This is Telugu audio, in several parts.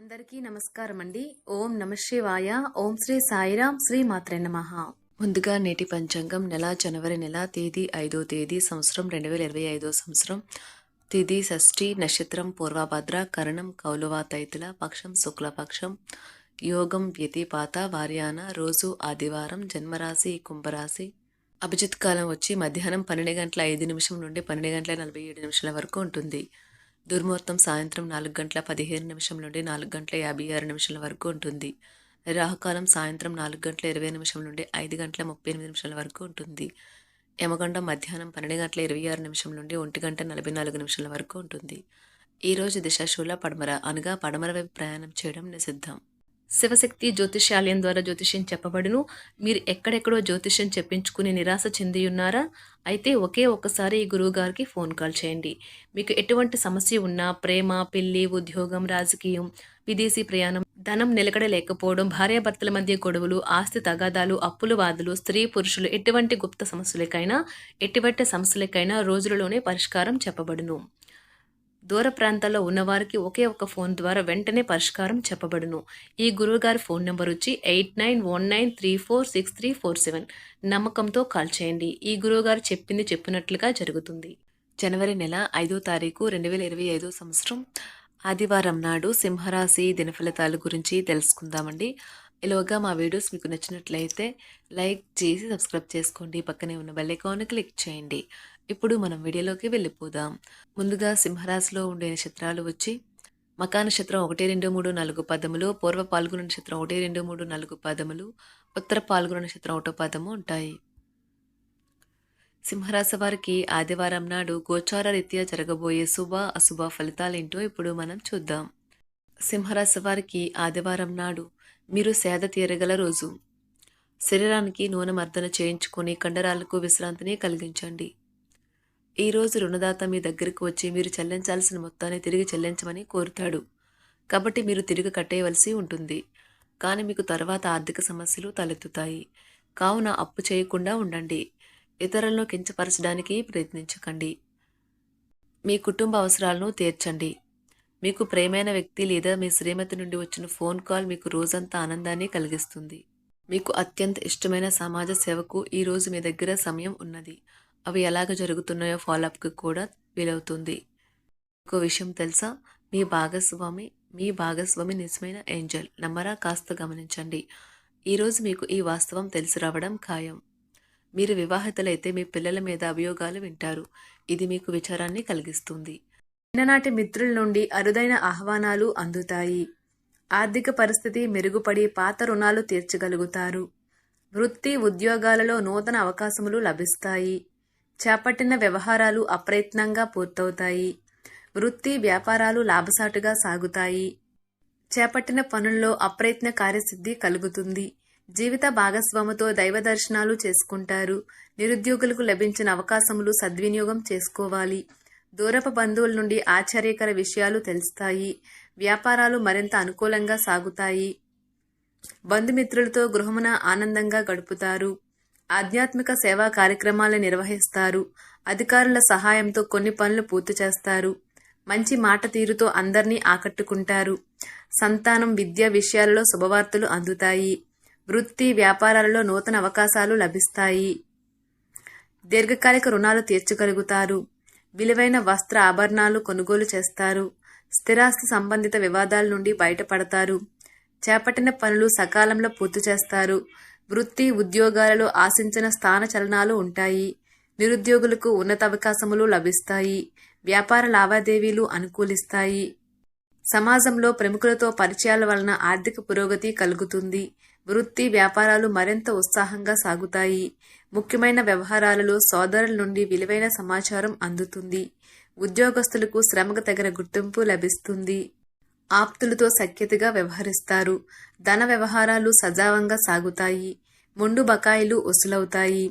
అందరికీ నమస్కారం అండి. ఓం నమ శివాయ. ఓం శ్రీ సాయిరాం. శ్రీ మాత్రే నమః. ముందుగా నేటి పంచాంగం నెల జనవరి నెల తేదీ 5వ తేదీ సంవత్సరం 2025 సంవత్సరం తిథి షష్ఠి నక్షత్రం పూర్వభద్ర కరణం కౌలువ తైతుల పక్షం శుక్లపక్షం యోగం వ్యతిపాత వార్యాన రోజు ఆదివారం జన్మరాశి కుంభరాశి అభిజిత్ కాలం వచ్చి మధ్యాహ్నం 12:05 నుండి 12:47 వరకు ఉంటుంది. దుర్ముహూర్తం సాయంత్రం 4:15 నుండి 4:56 వరకు ఉంటుంది. రాహుకాలం సాయంత్రం 4:20 నుండి 5:38 వరకు ఉంటుంది. యమగండం మధ్యాహ్నం 12:26 నుండి 1:44 వరకు ఉంటుంది. ఈరోజు దిశాశూల పడమర అనగా పడమర వైపు ప్రయాణం చేయడం నిషిద్ధం. శివశక్తి జ్యోతిష్యాలయం ద్వారా జ్యోతిష్యం చెప్పబడును. మీరు ఎక్కడెక్కడో జ్యోతిష్యం చెప్పించుకుని నిరాశ చెంది ఉన్నారా? అయితే ఒకే ఒక్కసారి ఈ గురువు గారికి ఫోన్ కాల్ చేయండి. మీకు ఎటువంటి సమస్య ఉన్నా, ప్రేమ, పెళ్లి, ఉద్యోగం, రాజకీయం, విదేశీ ప్రయాణం, ధనం నిలకడ లేకపోవడం, భార్యాభర్తల మధ్య గొడవలు, ఆస్తి తగాదాలు, అప్పుల బాధలు, స్త్రీ పురుషులు ఎటువంటి గుప్త సమస్యలకైనా రోజులలోనే పరిష్కారం చెప్పబడును. దూర ప్రాంతాల్లో ఉన్నవారికి ఒకే ఒక్క ఫోన్ ద్వారా వెంటనే పరిష్కారం చెప్పబడును. ఈ గురువుగారి ఫోన్ నెంబర్ వచ్చి 8919346347. నమ్మకంతో కాల్ చేయండి. ఈ గురువుగారు చెప్పింది చెప్పినట్లుగా జరుగుతుంది. జనవరి నెల 5వ తారీఖు 2025 సంవత్సరం ఆదివారం నాడు సింహరాశి దినఫలితాల గురించి తెలుసుకుందామండి. ఇలాగా మా వీడియోస్ మీకు నచ్చినట్లయితే లైక్ చేసి సబ్స్క్రైబ్ చేసుకోండి. పక్కనే ఉన్న బెల్ ఐకాన్ క్లిక్ చేయండి. ఇప్పుడు మనం వీడియోలోకి వెళ్ళిపోదాం. ముందుగా సింహరాశిలో ఉండే నక్షత్రాలు వచ్చి మకా నక్షత్రం 1, 2, 3, 4 పదములు, పూర్వ పాల్గొన నక్షత్రం 1, 2, 3, 4 పదములు, ఉత్తర పాల్గొన నక్షత్రం 1 పదము ఉంటాయి. సింహరాశి వారికి ఆదివారం నాడు గోచార రీత్యా జరగబోయే శుభ అశుభ ఫలితాలేంటో ఇప్పుడు మనం చూద్దాం. సింహరాశి వారికి ఆదివారం నాడు మీరు సేద తీరగల రోజు. శరీరానికి నూనె మర్దన చేయించుకొని కండరాలకు విశ్రాంతిని కలిగించండి. ఈరోజు రుణదాత మీ దగ్గరకు వచ్చి మీరు చెల్లించాల్సిన మొత్తాన్ని తిరిగి చెల్లించమని కోరుతాడు. కాబట్టి మీరు తిరిగి కట్టేయవలసి ఉంటుంది. కానీ మీకు తర్వాత ఆర్థిక సమస్యలు తలెత్తుతాయి. కావున అప్పు చేయకుండా ఉండండి. ఇతరులను కించపరచడానికి ప్రయత్నించకండి. మీ కుటుంబ అవసరాలను తీర్చండి. మీకు ప్రేమైన వ్యక్తి లేదా మీ శ్రీమతి నుండి వచ్చిన ఫోన్ కాల్ మీకు రోజంతా ఆనందాన్ని కలిగిస్తుంది. మీకు అత్యంత ఇష్టమైన సమాజ సేవకు ఈరోజు మీ దగ్గర సమయం ఉన్నది. అవి ఎలాగ జరుగుతున్నాయో ఫాలోఅప్కి కూడా వీలవుతుంది. ఇంకో విషయం తెలుసా? మీ భాగస్వామి నిజమైన ఏంజల్. నమ్మరా? కాస్త గమనించండి. ఈరోజు మీకు ఈ వాస్తవం తెలిసి రావడం ఖాయం. మీరు వివాహితులైతే మీ పిల్లల మీద అభియోగాలు వింటారు. ఇది మీకు విచారాన్ని కలిగిస్తుంది. చిన్ననాటి మిత్రుల నుండి అరుదైన ఆహ్వానాలు అందుతాయి. ఆర్థిక పరిస్థితి మెరుగుపడి పాత రుణాలు తీర్చగలుగుతారు. వృత్తి ఉద్యోగాలలో నూతన అవకాశములు లభిస్తాయి. చేపట్టిన వ్యవహారాలు అప్రయత్నంగా పూర్తవుతాయి. వృత్తి వ్యాపారాలు లాభసాటుగా సాగుతాయి. చేపట్టిన పనుల్లో అప్రయత్న కార్యసిద్ధి కలుగుతుంది. జీవిత భాగస్వామితో దైవ దర్శనాలు చేసుకుంటారు. నిరుద్యోగులకు లభించిన అవకాశములు సద్వినియోగం చేసుకోవాలి. దూరపు బంధువుల నుండి ఆశ్చర్యకర విషయాలు తెలుస్తాయి. వ్యాపారాలు మరింత అనుకూలంగా సాగుతాయి. బంధుమిత్రులతో గృహమున ఆనందంగా గడుపుతారు. ఆధ్యాత్మిక సేవా కార్యక్రమాలు నిర్వహిస్తారు. అధికారుల సహాయంతో కొన్ని పనులు పూర్తి చేస్తారు. మంచి మాట తీరుతో అందరినీ ఆకట్టుకుంటారు. సంతానం, విద్య విషయాలలో శుభవార్తలు అందుతాయి. వృత్తి వ్యాపారాలలో నూతన అవకాశాలు లభిస్తాయి. దీర్ఘకాలిక రుణాలు తీర్చగలుగుతారు. విలువైన వస్త్ర ఆభరణాలు కొనుగోలు చేస్తారు. స్థిరాస్తి సంబంధిత వివాదాల నుండి బయటపడతారు. చేపట్టిన పనులు సకాలంలో పూర్తి చేస్తారు. వృత్తి ఉద్యోగాలలో ఆశించిన స్థాన చలనాలు ఉంటాయి. నిరుద్యోగులకు ఉన్నత అవకాశములు లభిస్తాయి. వ్యాపార లావాదేవీలు అనుకూలిస్తాయి. సమాజంలో ప్రముఖులతో పరిచయాల వలన ఆర్థిక పురోగతి కలుగుతుంది. వృత్తి వ్యాపారాలు మరింత ఉత్సాహంగా సాగుతాయి. ముఖ్యమైన వ్యవహారాలలో సోదరుల నుండి విలువైన సమాచారం అందుతుంది. ఉద్యోగస్తులకు శ్రమకు తగిన గుర్తింపు లభిస్తుంది. ఆప్తులతో సఖ్యతగా వ్యవహరిస్తారు. ధన వ్యవహారాలు సజావంగా సాగుతాయి. మొండు బకాయిలు వసూలవుతాయి.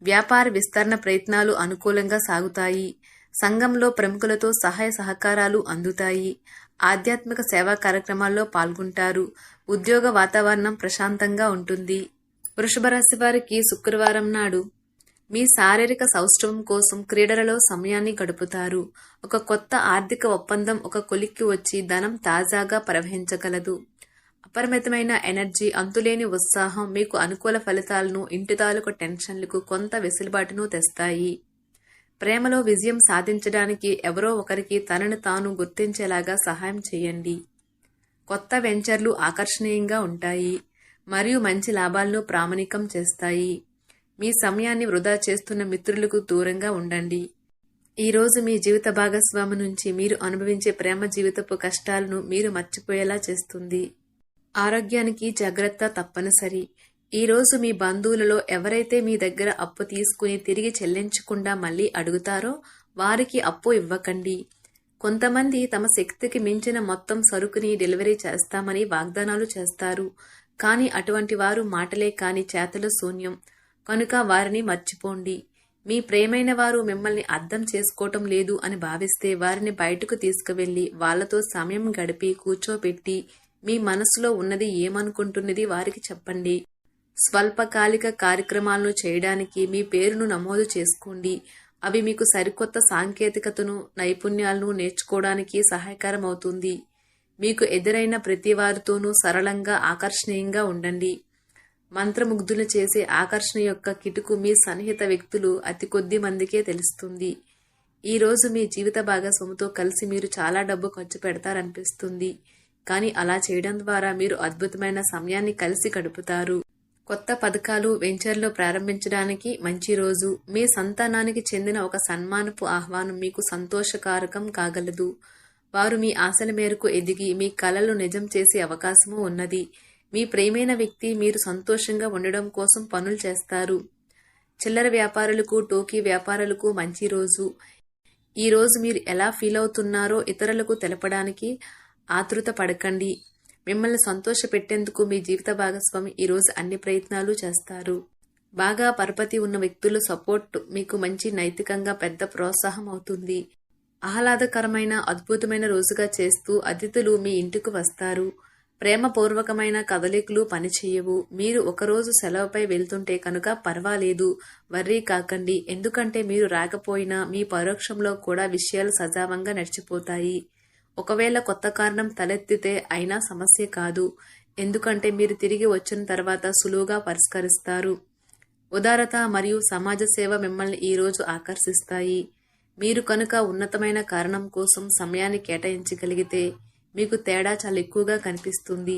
వ్యాపార విస్తరణ ప్రయత్నాలు అనుకూలంగా సాగుతాయి. సంఘంలో ప్రముఖులతో సహాయ సహకారాలు అందుతాయి. ఆధ్యాత్మిక సేవా కార్యక్రమాల్లో పాల్గొంటారు. ఉద్యోగ వాతావరణం ప్రశాంతంగా ఉంటుంది. వృషభ రాశి వారికి శుక్రవారం నాడు మీ శారీరక సౌష్ఠవం కోసం క్రీడలలో సమయాన్ని గడుపుతారు. ఒక కొత్త ఆర్థిక ఒప్పందం ఒక కొలిక్కి వచ్చి ధనం తాజాగా ప్రవహించగలదు. అపరిమితమైన ఎనర్జీ, అంతులేని ఉత్సాహం మీకు అనుకూల ఫలితాలను, ఇంటి తాలూకు టెన్షన్లకు కొంత వెసులుబాటును తెస్తాయి. ప్రేమలో విజయం సాధించడానికి ఎవరో ఒకరికి తనను తాను గుర్తించేలాగా సహాయం చేయండి. కొత్త వెంచర్లు ఆకర్షణీయంగా ఉంటాయి మరియు మంచి లాభాలను ప్రామాణికం చేస్తాయి. మీ సమయాన్ని వృధా చేస్తున్న మిత్రులకు దూరంగా ఉండండి. ఈరోజు మీ జీవిత భాగస్వామి నుంచి మీరు అనుభవించే ప్రేమ జీవితపు కష్టాలను మీరు మర్చిపోయేలా చేస్తుంది. ఆరోగ్యానికి జాగ్రత్త తప్పనిసరి. ఈరోజు మీ బంధువులలో ఎవరైతే మీ దగ్గర అప్పు తీసుకుని తిరిగి చెల్లించకుండా మళ్ళీ అడుగుతారో వారికి అప్పు ఇవ్వకండి. కొంతమంది తమ శక్తికి మించిన మొత్తం సరుకుని డెలివరీ చేస్తామని వాగ్దానాలు చేస్తారు. కానీ అటువంటి వారు మాటలే కాని చేతలు శూన్యం. కనుక వారిని మర్చిపోండి. మీ ప్రేమైన వారు మిమ్మల్ని అర్థం చేసుకోవటం లేదు అని భావిస్తే వారిని బయటకు తీసుకువెళ్లి వాళ్లతో సమయం గడిపి కూర్చోబెట్టి మీ మనసులో ఉన్నది ఏమనుకుంటున్నది వారికి చెప్పండి. స్వల్పకాలిక కార్యక్రమాలను చేయడానికి మీ పేరును నమోదు చేసుకోండి. అవి మీకు సరికొత్త సాంకేతికతను, నైపుణ్యాలను నేర్చుకోవడానికి సహాయకరం అవుతుంది. మీకు ఎదురైన ప్రతి వారితోనూ సరళంగా, ఆకర్షణీయంగా ఉండండి. మంత్రముగ్ధులు చేసే ఆకర్షణ యొక్క కిటుకు మీ సన్నిహిత వ్యక్తులు అతి కొద్ది మందికే తెలుస్తుంది. ఈరోజు మీ జీవిత భాగస్వామితో కలిసి మీరు చాలా డబ్బు ఖర్చు పెడతారనిపిస్తుంది. కానీ అలా చేయడం ద్వారా మీరు అద్భుతమైన సమయాన్ని కలిసి గడుపుతారు. కొత్త పథకాలు, వెంచర్లు ప్రారంభించడానికి మంచి రోజు. మీ సంతానానికి చెందిన ఒక సన్మానపు ఆహ్వానం మీకు సంతోషకారకం కాగలదు. వారు మీ ఆశల మేరకు ఎదిగి మీ కలలు నిజం చేసే అవకాశము ఉన్నది. మీ ప్రేమైన వ్యక్తి మీరు సంతోషంగా ఉండడం కోసం పనులు చేస్తారు. చిల్లర వ్యాపారులకు, టోకీ వ్యాపారులకు మంచి రోజు. ఈ రోజు మీరు ఎలా ఫీల్ అవుతున్నారో ఇతరులకు తెలపడానికి ఆతృత పడకండి. మిమ్మల్ని సంతోష పెట్టేందుకు మీ జీవిత భాగస్వామి ఈరోజు అన్ని ప్రయత్నాలు చేస్తారు. బాగా పరపతి ఉన్న వ్యక్తుల సపోర్ట్ మీకు మంచి నైతికంగా పెద్ద ప్రోత్సాహం అవుతుంది. ఆహ్లాదకరమైన, అద్భుతమైన రోజుగా చేస్తూ అతిథులు మీ ఇంటికి వస్తారు. ప్రేమపూర్వకమైన కదలికలు పనిచేయవు. మీరు ఒకరోజు సెలవుపై వెళ్తుంటే కనుక పర్వాలేదు, వర్రీ కాకండి. ఎందుకంటే మీరు రాకపోయినా మీ పరోక్షంలో కూడా విషయాలు సజావంగా నడిచిపోతాయి. ఒకవేళ కొత్త కారణం తలెత్తితే అయినా సమస్య కాదు. ఎందుకంటే మీరు తిరిగి వచ్చిన తర్వాత సులువుగా పరిష్కరిస్తారు. ఉదారత మరియు సమాజ సేవ మిమ్మల్ని ఈరోజు ఆకర్షిస్తాయి. మీరు కనుక ఉన్నతమైన కారణం కోసం సమయాన్ని కేటాయించగలిగితే మీకు తేడా చాలా ఎక్కువగా కనిపిస్తుంది.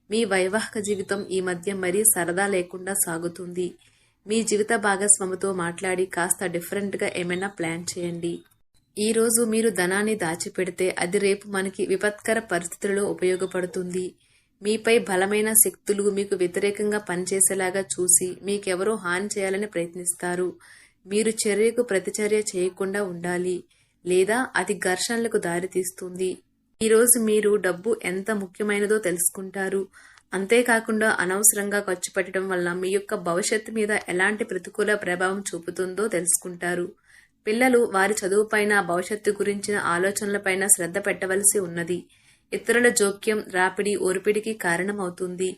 మీ వైవాహిక జీవితం ఈ మధ్య మరీ సరదా లేకుండా సాగుతుంది. మీ జీవిత భాగస్వామితో మాట్లాడి కాస్త డిఫరెంట్గా ఏమైనా ప్లాన్ చేయండి. ఈరోజు మీరు ధనాన్ని దాచిపెడితే అది రేపు మనకి విపత్కర పరిస్థితులలో ఉపయోగపడుతుంది. మీపై బలమైన శక్తులు మీకు వ్యతిరేకంగా పనిచేసేలాగా చూసి మీకెవరో హాని చేయాలని ప్రయత్నిస్తారు. మీరు చర్యకు ప్రతిచర్య చేయకుండా ఉండాలి, లేదా అది ఘర్షణలకు దారితీస్తుంది. ఈరోజు మీరు డబ్బు ఎంత ముఖ్యమైనదో తెలుసుకుంటారు. అంతేకాకుండా అనవసరంగా ఖర్చు పెట్టడం వల్ల మీ యొక్క భవిష్యత్తు మీద ఎలాంటి ప్రతికూల ప్రభావం చూపుతుందో తెలుసుకుంటారు. పిల్లలు వారి చదువుపైన, భవిష్యత్తు గురించిన ఆలోచనలపైన శ్రద్ధ పెట్టవలసి ఉన్నది. ఇతరుల జోక్యం, రాపిడి, ఒరిపిడికి కారణమవుతుంది.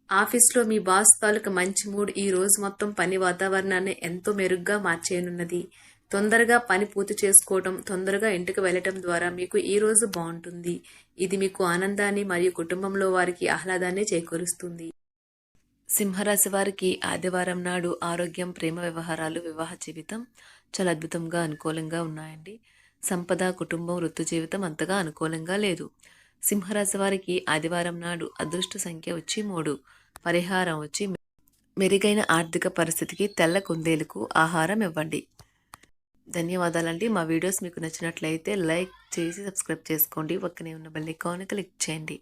ఆఫీస్లో మీ బాస్ తాలూకు మంచి మూడ్ ఈ రోజు మొత్తం పని వాతావరణాన్ని ఎంతో మెరుగ్గా మార్చేయనున్నది. తొందరగా పని పూర్తి చేసుకోవటం, తొందరగా ఇంటికి వెళ్లటం ద్వారా మీకు ఈ రోజు బాగుంటుంది. ఇది మీకు ఆనందాన్ని మరియు కుటుంబంలో వారికి ఆహ్లాదాన్ని చేకూరుస్తుంది. సింహరాశి వారికి ఆదివారం నాడు ఆరోగ్యం, ప్రేమ వ్యవహారాలు, వివాహ జీవితం చాలా అద్భుతంగా, అనుకూలంగా ఉన్నాయండి. సంపద, కుటుంబం, వృత్తి జీవితం అంతగా అనుకూలంగా లేదు. సింహరాశి వారికి ఆదివారం నాడు అదృష్ట సంఖ్య వచ్చి 3. పరిహారం వచ్చి మెరుగైన ఆర్థిక పరిస్థితికి తెల్ల కుందేలుకు ఆహారం ఇవ్వండి. ధన్యవాదాలండి. మా వీడియోస్ మీకు నచ్చినట్లయితే లైక్ చేసి సబ్స్క్రైబ్ చేసుకోండి. పక్కనే ఉన్న బెల్ ఐకాన్ క్లిక్ చేయండి.